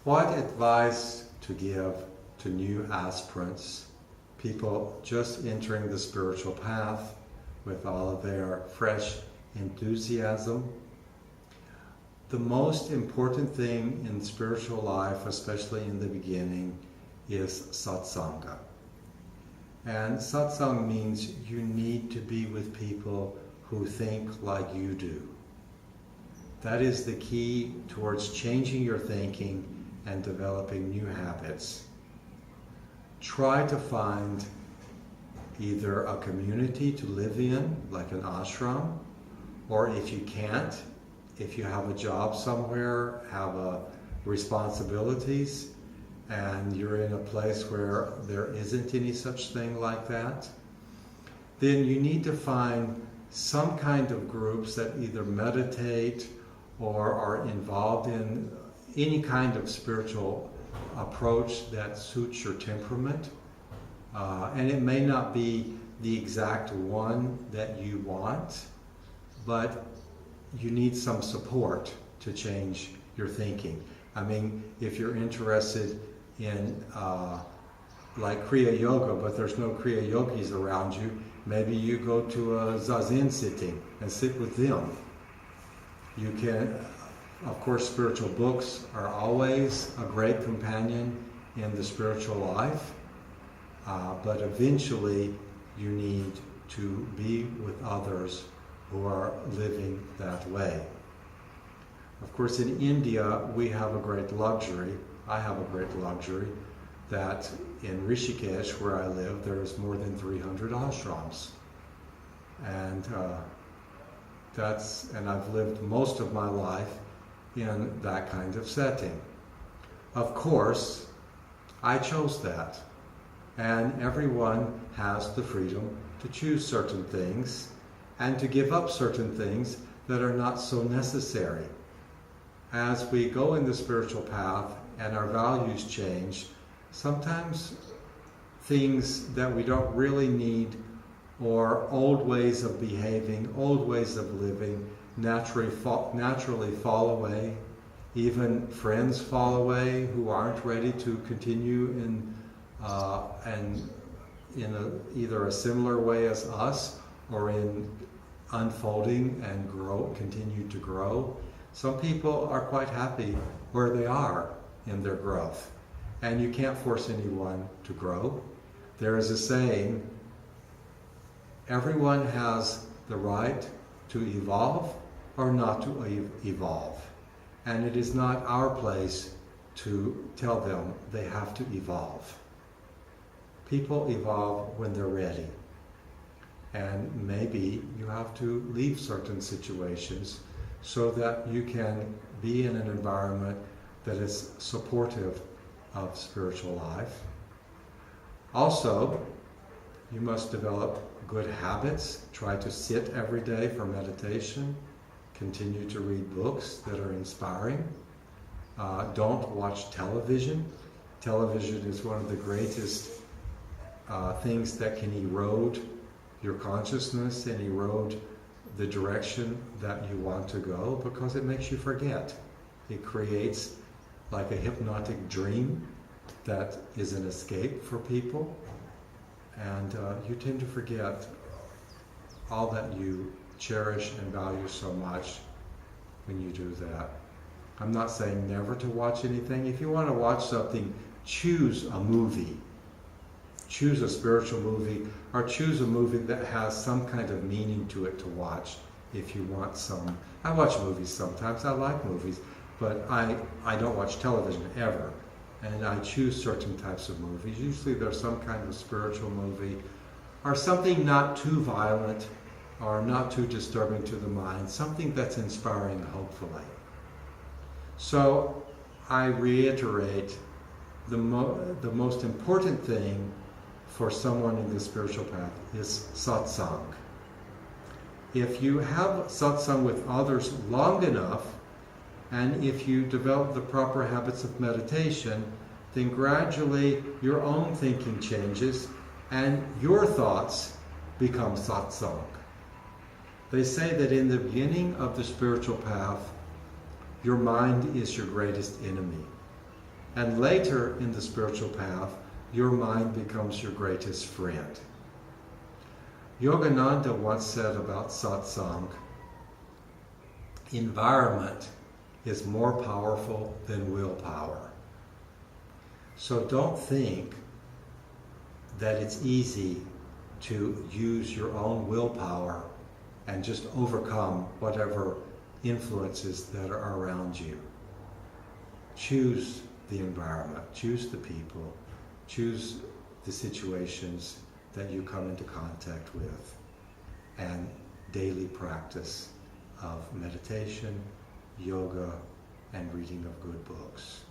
What advice to give to new aspirants, people just entering the spiritual path with all of their fresh enthusiasm? The most important thing in spiritual life, especially in the beginning, is satsanga. And satsang means you need to be with people who think like you do. That is the key towards changing your thinking and developing new habits. Try to find either a community to live in, like an ashram, or if you can't, if you have a job somewhere, have responsibilities, and you're in a place where there isn't any such thing like that, then you need to find some kind of groups that either meditate or are involved in any kind of spiritual approach that suits your temperament. And it may not be the exact one that you want, but you need some support to change your thinking. I mean, if you're interested in like Kriya Yoga, but there's no Kriya Yogis around you, maybe you go to a Zazen sitting and sit with them. You can, of course, spiritual books are always a great companion in the spiritual life, but eventually you need to be with others who are living that way. Of course, in India, we have a great luxury. I have a great luxury that in Rishikesh, where I live, there's more than 300 ashrams. And I've lived most of my life in that kind of setting. Of course, I chose that. And everyone has the freedom to choose certain things and to give up certain things that are not so necessary. As we go in the spiritual path and our values change, sometimes things that we don't really need or old ways of behaving, old ways of living naturally fall away. Even friends fall away who aren't ready to continue in either a similar way as us or in unfolding and continue to grow. Some people are quite happy where they are in their growth, and you can't force anyone to grow. There is a saying, everyone has the right to evolve or not to evolve, and it is not our place to tell them they have to evolve. People evolve when they're ready, and maybe you have to leave certain situations so that you can be in an environment that is supportive of spiritual life. Also, you must develop good habits. Try to sit every day for meditation. Continue to read books that are inspiring. Don't watch television. Television is one of the greatest things that can erode your consciousness and erode the direction that you want to go, because it makes you forget. It creates like a hypnotic dream that is an escape for people, and you tend to forget all that you cherish and value so much when you do that. I'm not saying never to watch anything. If you want to watch something, choose a movie. Choose a spiritual movie, or choose a movie that has some kind of meaning to it to watch if you want some. I watch movies sometimes, I like movies, but I don't watch television ever. And I choose certain types of movies. Usually there's some kind of spiritual movie, or something not too violent, or not too disturbing to the mind, something that's inspiring, hopefully. So I reiterate, the most important thing for someone in the spiritual path is satsang. If you have satsang with others long enough, and if you develop the proper habits of meditation, then gradually your own thinking changes and your thoughts become satsang. They say that in the beginning of the spiritual path, your mind is your greatest enemy. And later in the spiritual path, your mind becomes your greatest friend. Yogananda once said about satsang, environment is more powerful than willpower. So don't think that it's easy to use your own willpower and just overcome whatever influences that are around you. Choose the environment, choose the people, choose the situations that you come into contact with, and daily practice of meditation, yoga, and reading of good books.